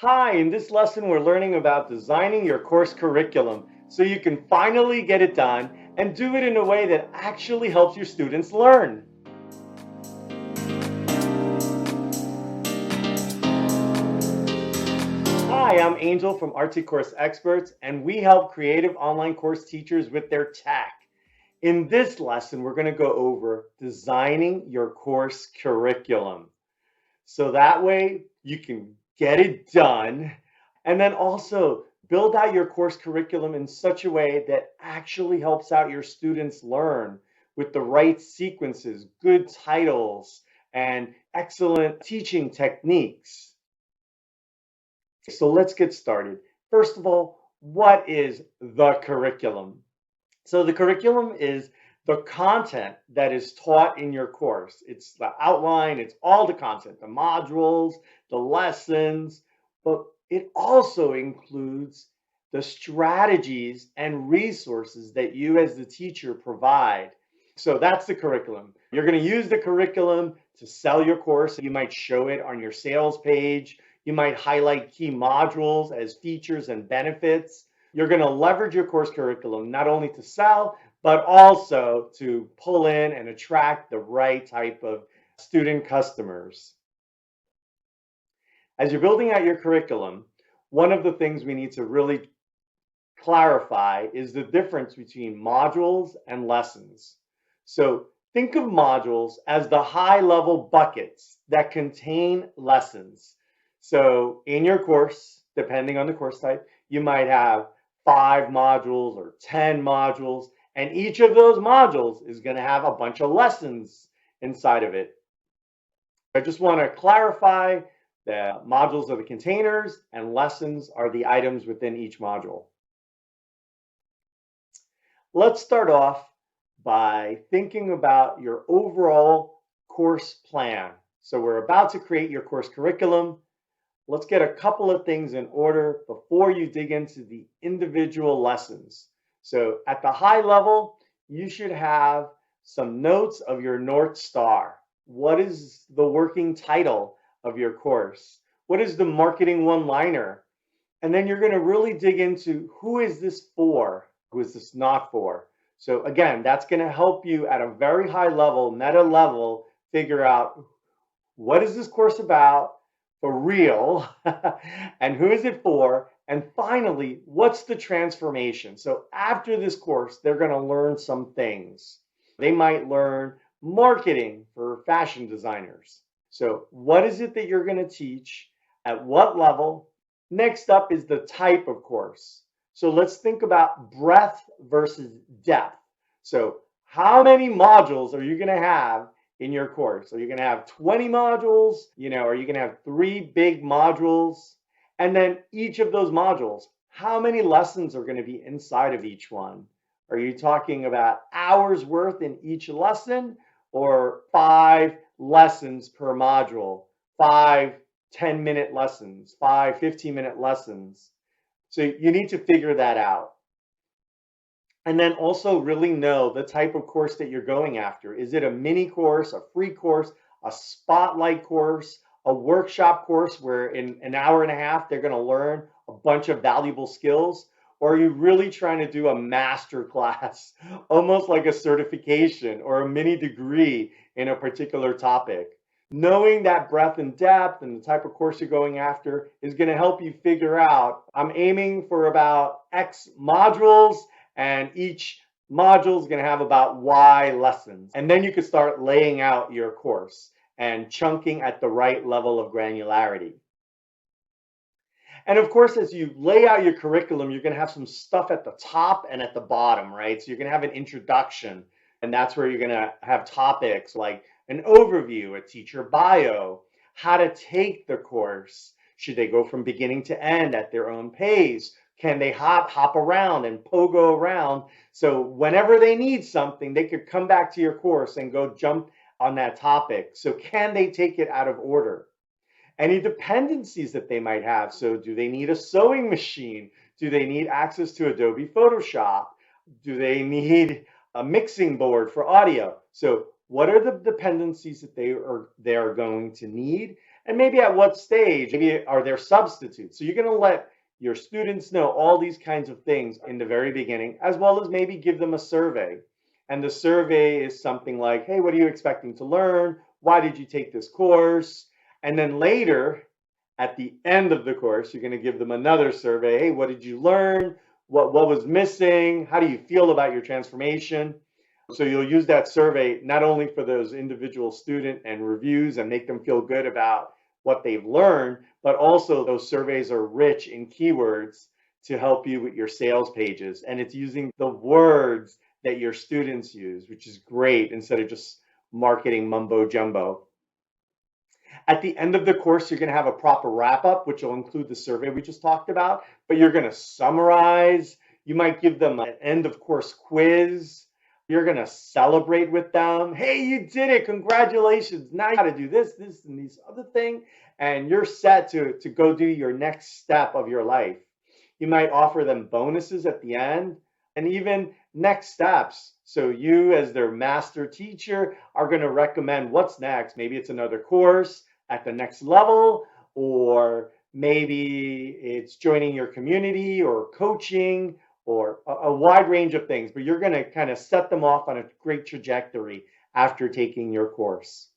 Hi, in this lesson we're learning about designing your course curriculum so you can finally get it done and do it in a way that actually helps your students learn. Hi, I'm Angel from RT Course Experts, and we help creative online course teachers with their tech. In this lesson, we're going to go over designing your course curriculum. So that way you can get it done. And then also build out your course curriculum in such a way that actually helps out your students learn with the right sequences, good titles, and excellent teaching techniques. So let's get started. First of all, what is the curriculum? So the curriculum is the content that is taught in your course. It's the outline, it's all the content, the modules, the lessons, but it also includes the strategies and resources that you as the teacher provide. So that's the curriculum. You're going to use the curriculum to sell your course. You might show it on your sales page. You might highlight key modules as features and benefits. You're going to leverage your course curriculum not only to sell, but also to pull in and attract the right type of student customers. As you're building out your curriculum, one of the things we need to really clarify is the difference between modules and lessons. So think of modules as the high-level buckets that contain lessons. So in your course, depending on the course type, you might have 5 modules or 10 modules, and each of those modules is going to have a bunch of lessons inside of it. I just want to clarify that modules are the containers and lessons are the items within each module. Let's start off by thinking about your overall course plan. So we're about to create your course curriculum. Let's get a couple of things in order before you dig into the individual lessons. So at the high level, you should have some notes of your North Star. What is the working title of your course? What is the marketing one-liner? And then you're going to really dig into who is this for? Who is this not for? So again, that's going to help you at a very high level, meta level, figure out what is this course about for real and who is it for? And finally, what's the transformation? So after this course, they're going to learn some things. They might learn marketing for fashion designers. So what is it that you're going to teach? At what level? Next up is the type of course. So let's think about breadth versus depth. So how many modules are you going to have in your course? Are you going to have 20 modules? Are you going to have 3 big modules? And then each of those modules, how many lessons are going to be inside of each one? Are you talking about hours worth in each lesson or 5 lessons per module? 5 10-minute lessons, 5 15-minute lessons. So you need to figure that out. And then also really know the type of course that you're going after. Is it a mini course, a free course, a spotlight course, a workshop course where in an hour and a half they're going to learn a bunch of valuable skills? Or are you really trying to do a master class, almost like a certification or a mini degree in a particular topic? Knowing that breadth and depth and the type of course you're going after is going to help you figure out, I'm aiming for about X modules, and each module is going to have about Y lessons. And then you can start laying out your course and chunking at the right level of granularity. And of course, as you lay out your curriculum, you're going to have some stuff at the top and at the bottom, right? So you're going to have an introduction, and that's where you're going to have topics like an overview, a teacher bio, how to take the course. Should they go from beginning to end at their own pace? Can they hop around and pogo around? So whenever they need something, they could come back to your course and go jump on that topic. So can they take it out of order? Any dependencies that they might have. So do they need a sewing machine? Do they need access to Adobe Photoshop? Do they need a mixing board for audio? So what are the dependencies that they are going to need? And maybe at what stage, maybe are there substitutes? So you're going to let your students know all these kinds of things in the very beginning, as well as maybe give them a survey. And the survey is something like, hey, what are you expecting to learn? Why did you take this course? And then later, at the end of the course, you're going to give them another survey. Hey, what did you learn? What was missing? How do you feel about your transformation? So you'll use that survey not only for those individual student and reviews and make them feel good about what they've learned, but also those surveys are rich in keywords to help you with your sales pages. And it's using the words that your students use, which is great instead of just marketing mumbo jumbo. At the end of the course, you're going to have a proper wrap up, which will include the survey we just talked about, but you're going to summarize. You might give them an end of course quiz. You're going to celebrate with them. Hey, you did it. Congratulations. Now you got to do this, this, and these other thing. And you're set to go do your next step of your life. You might offer them bonuses at the end and even next steps. So you, as their master teacher, are going to recommend what's next. Maybe it's another course at the next level, or maybe it's joining your community or coaching or a wide range of things. But you're going to kind of set them off on a great trajectory after taking your course.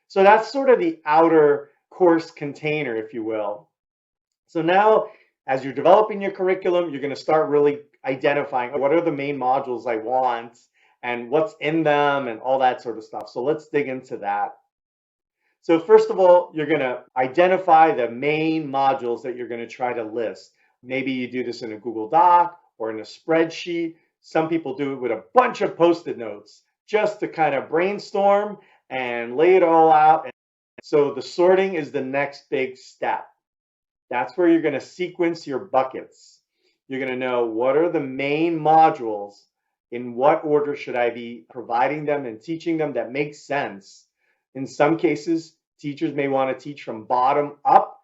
So that's sort of the outer course container, if you will. So now, as you're developing your curriculum, you're going to start really identifying what are the main modules I want and what's in them and all that sort of stuff. So let's dig into that. So first of all, you're going to identify the main modules that you're going to try to list. Maybe you do this in a Google Doc or in a spreadsheet. Some people do it with a bunch of Post-it notes just to kind of brainstorm and lay it all out. So the sorting is the next big step. That's where you're going to sequence your buckets. You're going to know what are the main modules, in what order should I be providing them and teaching them that makes sense. In some cases, teachers may want to teach from bottom up,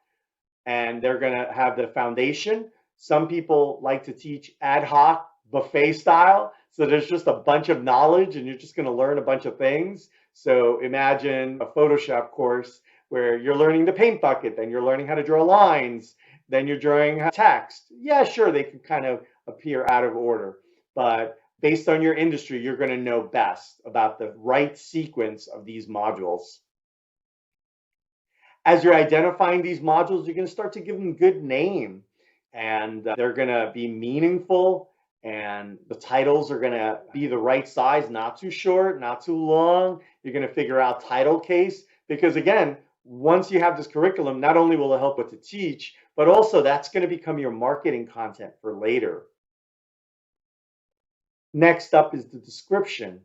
and they're going to have the foundation. Some people like to teach ad hoc buffet style. So there's just a bunch of knowledge and you're just going to learn a bunch of things. So imagine a Photoshop course where you're learning the paint bucket, then you're learning how to draw lines, then you're drawing text. Yeah, sure, they can kind of appear out of order, but based on your industry, you're going to know best about the right sequence of these modules. As you're identifying these modules, you're going to start to give them good name, and they're going to be meaningful, and the titles are going to be the right size, not too short, not too long. You're going to figure out title case, because again, once you have this curriculum, not only will it help what to teach, but also that's going to become your marketing content for later. Next up is the description.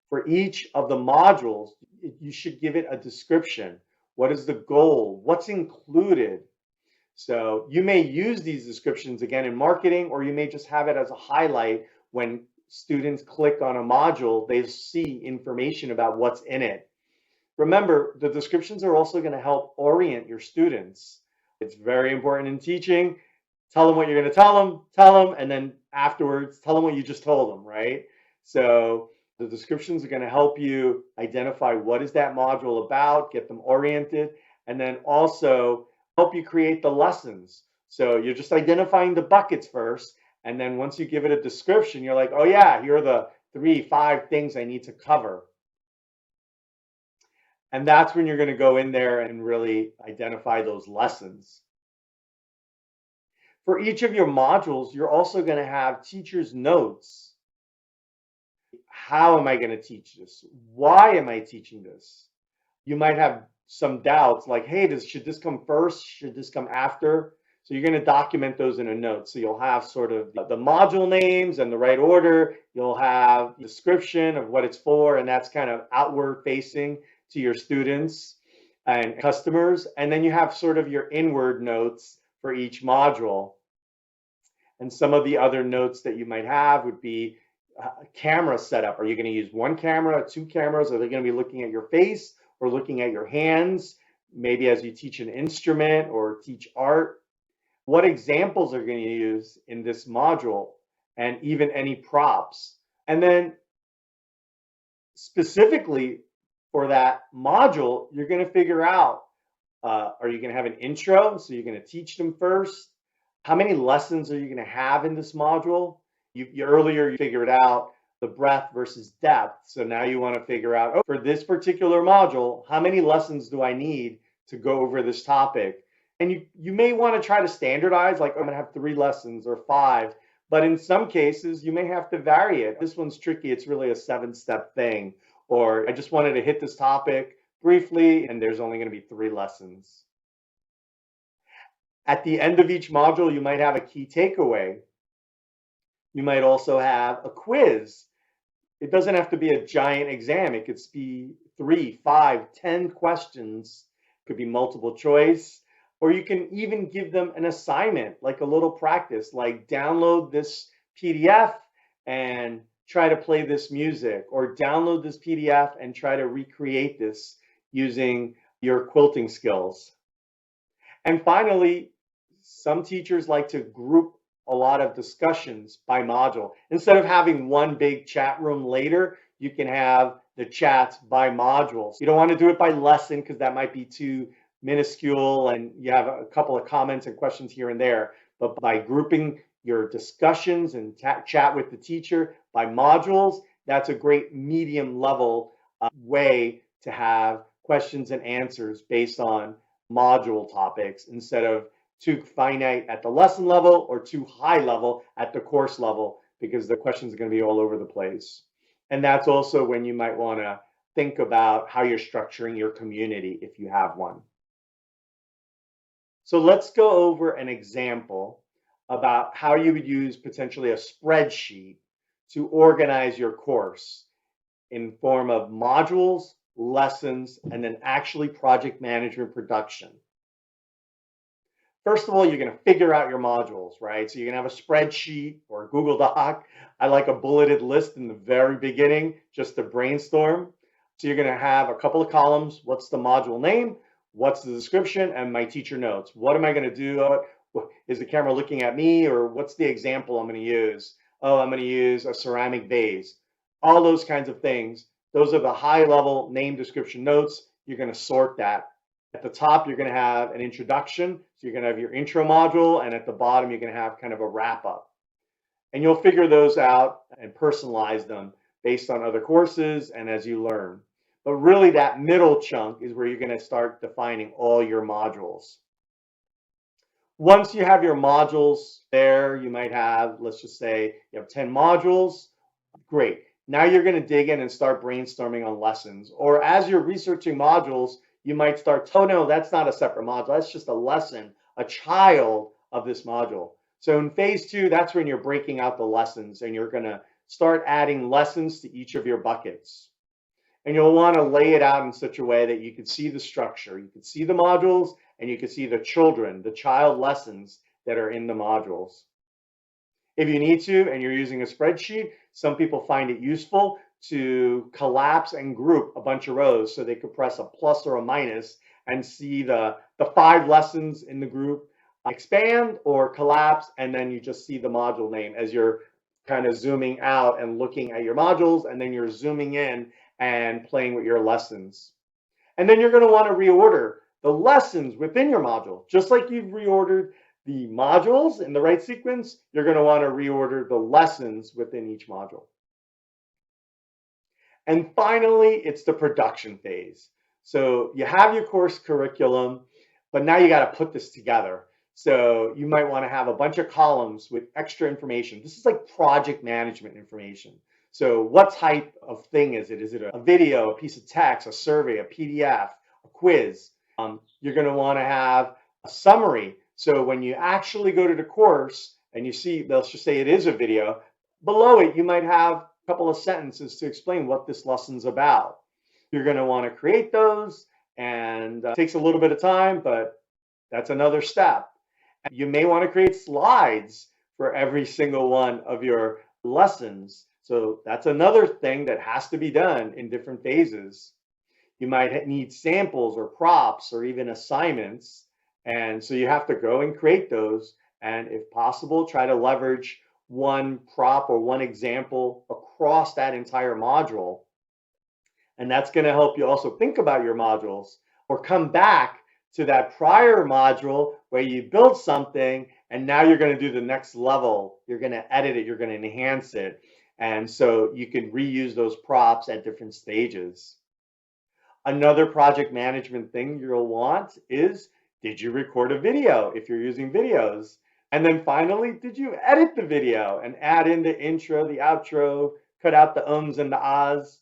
For each of the modules, you should give it a description. What is the goal? What's included? So you may use these descriptions again in marketing, or you may just have it as a highlight when students click on a module, they see information about what's in it. Remember, the descriptions are also going to help orient your students. It's very important in teaching. Tell them what you're going to tell them, and then afterwards, tell them what you just told them, right? So the descriptions are going to help you identify what is that module about, get them oriented, and then also help you create the lessons. So you're just identifying the buckets first, and then once you give it a description, you're like, oh yeah, here are the 3-5 things I need to cover. And that's when you're going to go in there and really identify those lessons. For each of your modules, you're also going to have teachers' notes. How am I going to teach this? Why am I teaching this? You might have some doubts like, hey, should this come first? Should this come after? So you're going to document those in a note. So you'll have sort of the module names and the right order. You'll have a description of what it's for, and that's kind of outward facing to your students and customers. And then you have sort of your inward notes for each module. And some of the other notes that you might have would be camera setup. Are you going to use one camera, 2 cameras? Are they going to be looking at your face or looking at your hands? Maybe as you teach an instrument or teach art. What examples are you going to use in this module, and even any props? And then specifically For that module, you're going to figure out, are you going to have an intro? So you're going to teach them first. How many lessons are you going to have in this module? Earlier you figured out the breadth versus depth. So now you want to figure out, oh, for this particular module, how many lessons do I need to go over this topic? And you may want to try to standardize, like, oh, I'm going to have 3 lessons or 5. But in some cases, you may have to vary it. This one's tricky. It's really a 7-step thing. Or I just wanted to hit this topic briefly, and there's only going to be 3 lessons. At the end of each module, you might have a key takeaway. You might also have a quiz. It doesn't have to be a giant exam. It could be 3, 5, 10 questions. It could be multiple choice. Or you can even give them an assignment, like a little practice, like download this PDF and try to play this music, or download this PDF and try to recreate this using your quilting skills. And finally, some teachers like to group a lot of discussions by module. Instead of having one big chat room later, you can have the chats by modules. You don't want to do it by lesson because that might be too minuscule and you have a couple of comments and questions here and there. But by grouping your discussions and chat with the teacher by modules, that's a great medium level way to have questions and answers based on module topics instead of too finite at the lesson level or too high level at the course level, because the questions are going to be all over the place. And that's also when you might want to think about how you're structuring your community if you have one. So let's go over an example about how you would use potentially a spreadsheet to organize your course in form of modules, lessons, and then actually project management production. First of all, you're going to figure out your modules, right? So you're going to have a spreadsheet or a Google Doc. I like a bulleted list in the very beginning just to brainstorm. So you're going to have a couple of columns. What's the module name? What's the description? And my teacher notes. What am I going to do? Is the camera looking at me? Or what's the example I'm going to use? Oh, I'm going to use a ceramic vase. All those kinds of things. Those are the high level name, description, notes. You're going to sort that. At the top, you're going to have an introduction. So you're going to have your intro module. And at the bottom, you're going to have kind of a wrap up. And you'll figure those out and personalize them based on other courses and as you learn. But really that middle chunk is where you're going to start defining all your modules. Once you have your modules there, you might have, let's just say you have 10 modules. Great. Now you're going to dig in and start brainstorming on lessons. Or as you're researching modules, you might start, oh no, that's not a separate module. That's just a lesson, a child of this module. So in phase 2, that's when you're breaking out the lessons and you're going to start adding lessons to each of your buckets. And you'll want to lay it out in such a way that you can see the structure. You can see the modules and you can see the children, the child lessons that are in the modules. If you need to, and you're using a spreadsheet, some people find it useful to collapse and group a bunch of rows so they could press a plus or a minus and see the 5 lessons in the group expand or collapse, and then you just see the module name as you're kind of zooming out and looking at your modules, and then you're zooming in and playing with your lessons. And then you're going to want to reorder the lessons within your module. Just like you've reordered the modules in the right sequence, you're going to want to reorder the lessons within each module. And finally, it's the production phase. So you have your course curriculum, but now you got to put this together. So you might want to have a bunch of columns with extra information. This is like project management information. So what type of thing is it? Is it a video, a piece of text, a survey, a PDF, a quiz? You're going to want to have a summary. So when you actually go to the course and you see, let's just say it is a video, below it you might have a couple of sentences to explain what this lesson's about. You're going to want to create those, and it takes a little bit of time, but that's another step. You may want to create slides for every single one of your lessons. So that's another thing that has to be done in different phases. You might need samples or props or even assignments. And so you have to go and create those. And if possible, try to leverage one prop or one example across that entire module. And that's going to help you also think about your modules or come back to that prior module where you built something and now you're going to do the next level. You're going to edit it, you're going to enhance it. And so you can reuse those props at different stages. Another project management thing you'll want is, did you record a video if you're using videos? And then finally, did you edit the video and add in the intro, the outro, cut out the ums and the ahs?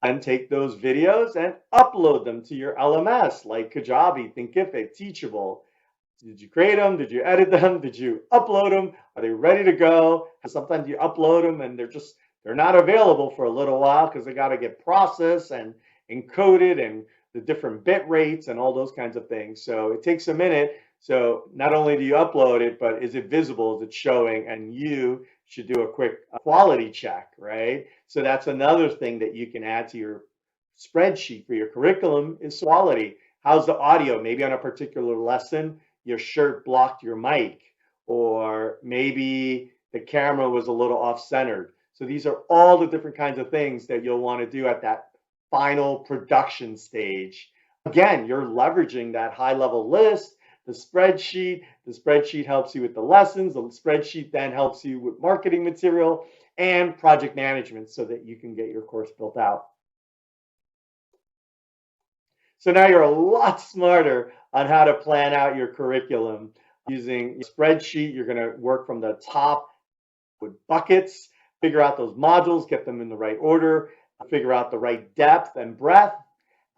And take those videos and upload them to your LMS like Kajabi, Thinkific, Teachable. Did you create them? Did you edit them? Did you upload them? Are they ready to go? Sometimes you upload them and they're not available for a little while because they got to get processed and encoded and the different bit rates and all those kinds of things. So it takes a minute. So not only do you upload it, but is it visible? Is it showing? And you should do a quick quality check, right? So that's another thing that you can add to your spreadsheet for your curriculum is quality. How's the audio? Maybe on a particular lesson, your shirt blocked your mic, or maybe the camera was a little off-centered. So these are all the different kinds of things that you'll want to do at that final production stage. Again, you're leveraging that high-level list, the spreadsheet. The spreadsheet helps you with the lessons. The spreadsheet then helps you with marketing material and project management so that you can get your course built out. So now you're a lot smarter on how to plan out your curriculum. Using a spreadsheet, you're going to work from the top with buckets, figure out those modules, get them in the right order, figure out the right depth and breadth,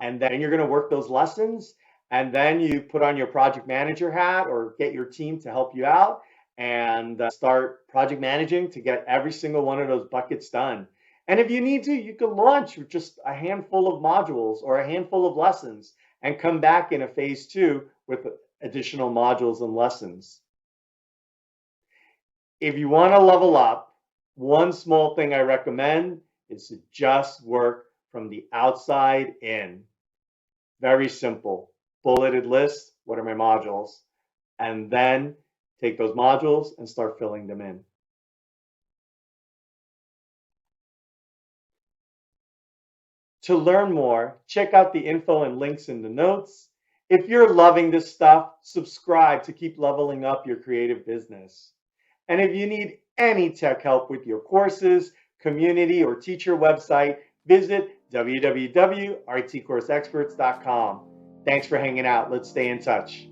and then you're going to work those lessons. And then you put on your project manager hat or get your team to help you out and start project managing to get every single one of those buckets done. And if you need to, you can launch with just a handful of modules or a handful of lessons and come back in a phase 2 with additional modules and lessons. If you want to level up, one small thing I recommend is to just work from the outside in. Very simple. Bulleted list, what are my modules? And then take those modules and start filling them in. To learn more, check out the info and links in the notes. If you're loving this stuff, subscribe to keep leveling up your creative business. And if you need any tech help with your courses, community, or teacher website, visit www.rtcourseexperts.com. Thanks for hanging out. Let's stay in touch.